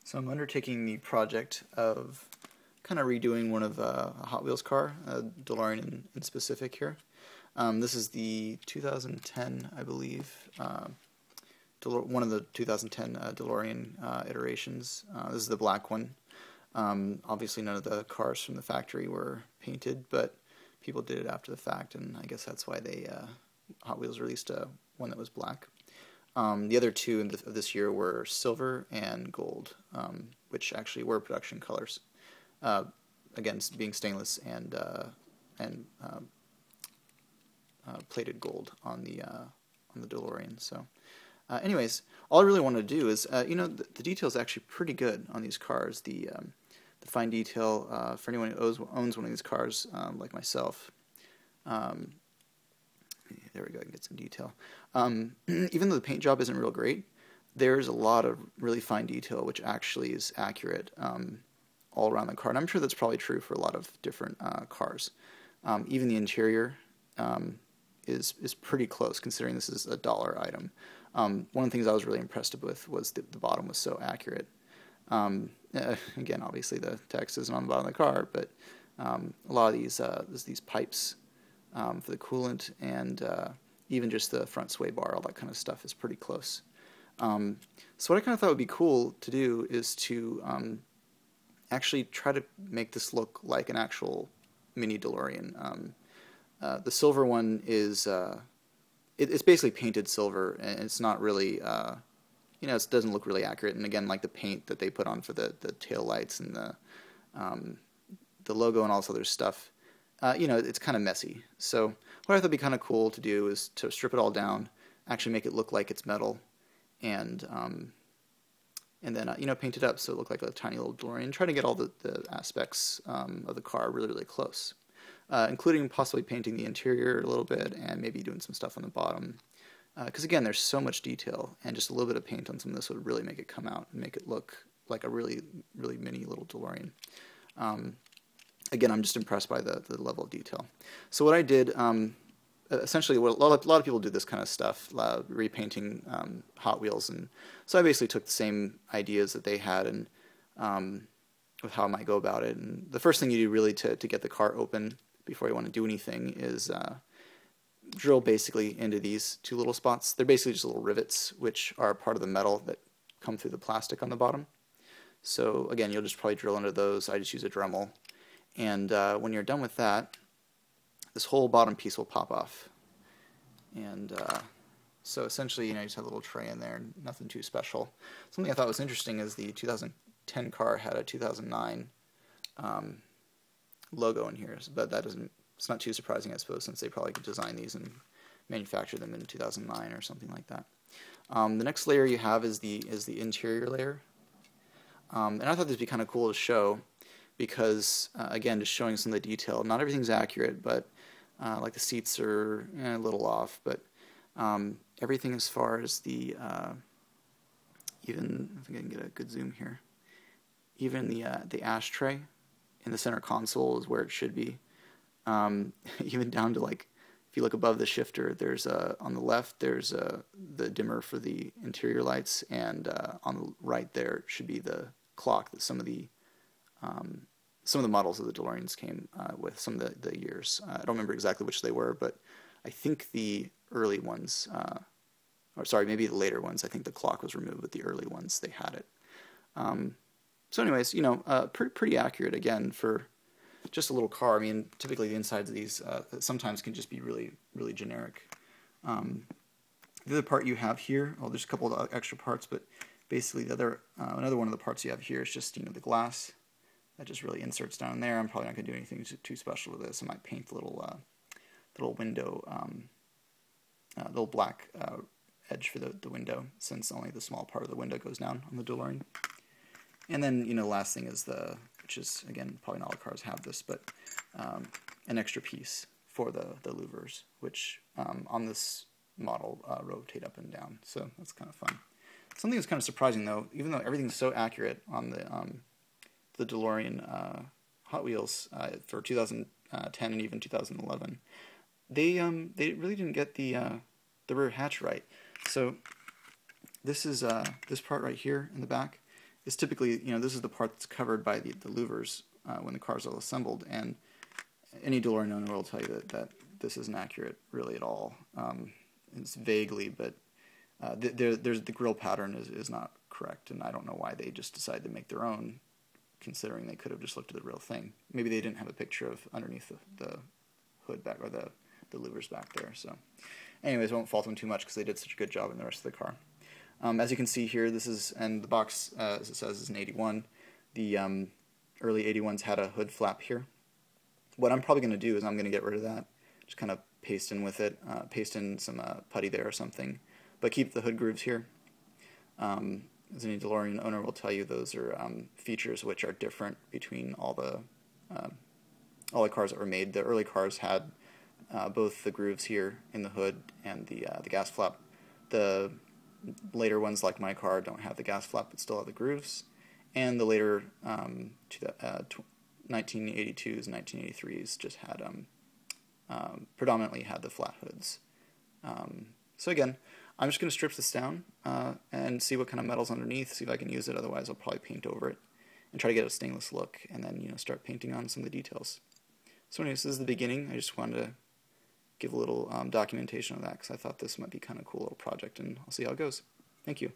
So I'm undertaking the project of kind of redoing one of a Hot Wheels car, a DeLorean in specific here. This is the 2010, I believe, one of the 2010 DeLorean iterations. This is the black one. Obviously none of the cars from the factory were painted, but people did it after the fact, and I guess that's why Hot Wheels released one that was black. The other two of this year were silver and gold, which actually were production colors. Again, being stainless and plated gold on the DeLorean. So, anyways, all I really want to do is, the detail is actually pretty good on these cars. The fine detail for anyone who owns one of these cars, like myself. There we go, I can get some detail. Even though the paint job isn't real great, there's a lot of really fine detail which actually is accurate all around the car. And I'm sure that's probably true for a lot of different cars. Even the interior is pretty close, considering this is a dollar item. One of the things I was really impressed with was the bottom was so accurate. Again, obviously the text isn't on the bottom of the car, but a lot of these pipes for the coolant and even just the front sway bar, all that kind of stuff is pretty close. So what I kind of thought would be cool to do is to actually try to make this look like an actual mini DeLorean. The silver one is it's basically painted silver, and it's not really it doesn't look really accurate. And again, like the paint that they put on for the tail lights and the logo and all this other stuff, it's kind of messy. So what I thought would be kind of cool to do is to strip it all down, actually make it look like it's metal, and then paint it up so it looked like a tiny little DeLorean. Try to get all the aspects of the car really, really close, including possibly painting the interior a little bit and maybe doing some stuff on the bottom. Because again, there's so much detail, and just a little bit of paint on some of this would really make it come out and make it look like a really, really mini little DeLorean. Again, I'm just impressed by the level of detail. So what I did, essentially, a lot of people do this kind of stuff, repainting Hot Wheels, and so I basically took the same ideas that they had and with how I might go about it. And the first thing you do really to get the car open before you want to do anything is drill basically into these two little spots. They're basically just little rivets, which are part of the metal that come through the plastic on the bottom. So again, you'll just probably drill into those. I just use a Dremel. And when you're done with that, this whole bottom piece will pop off. And so essentially, you just have a little tray in there, nothing too special. Something I thought was interesting is the 2010 car had a 2009 logo in here, but it's not too surprising, I suppose, since they probably could design these and manufacture them in 2009 or something like that. The next layer you have is the interior layer. And I thought this would be kind of cool to show, because again, just showing some of the detail. Not everything's accurate, but like the seats are a little off, but everything as far as the even, I think I can get a good zoom here, even the ashtray in the center console is where it should be. Even down to, like, if you look above the shifter, there's on the left there's the dimmer for the interior lights, and on the right there should be the clock that some of the models of the DeLoreans came with, some of the years. I don't remember exactly which they were, but I think the early ones, or sorry, maybe the later ones, I think the clock was removed, but the early ones, they had it. So anyways, pretty accurate, again, for just a little car. I mean, typically the insides of these sometimes can just be really, really generic. The other part you have here, there's a couple of extra parts, but basically another one of the parts you have here is just, the glass that just really inserts down there. I'm probably not going to do anything too special with this. I might paint the little window, little black edge for the window, since only the small part of the window goes down on the DeLorean. And then, the last thing is which is, again, probably not all cars have this, but an extra piece for the louvers, which on this model rotate up and down. So that's kind of fun. Something that's kind of surprising, though, even though everything's so accurate on the DeLorean Hot Wheels for 2010 and even 2011, they really didn't get the rear hatch right. So this is this part right here in the back is typically, this is the part that's covered by the louvers when the car is all assembled, and any DeLorean owner will tell you that this isn't accurate really at all. It's vaguely, but the grill pattern is not correct, and I don't know why they just decided to make their own, considering they could have just looked at the real thing. Maybe they didn't have a picture of underneath the hood back, or the louvers back there. So anyways, I won't fault them too much because they did such a good job in the rest of the car. As you can see here, this is, and the box, as it says, is an 81. The early 81s had a hood flap here. What I'm probably going to do is I'm going to get rid of that, just kind of paste in with it, paste in some putty there or something, but keep the hood grooves here. As any DeLorean owner will tell you, those are features which are different between all the cars that were made. The early cars had both the grooves here in the hood and the gas flap. The later ones, like my car, don't have the gas flap but still have the grooves. And the later 1982s and 1983s just had predominantly had the flat hoods. So again, I'm just going to strip this down and see what kind of metal's underneath, see if I can use it. Otherwise, I'll probably paint over it and try to get a stainless look, and then start painting on some of the details. So anyways, this is the beginning. I just wanted to give a little documentation of that because I thought this might be kind of a cool little project, and I'll see how it goes. Thank you.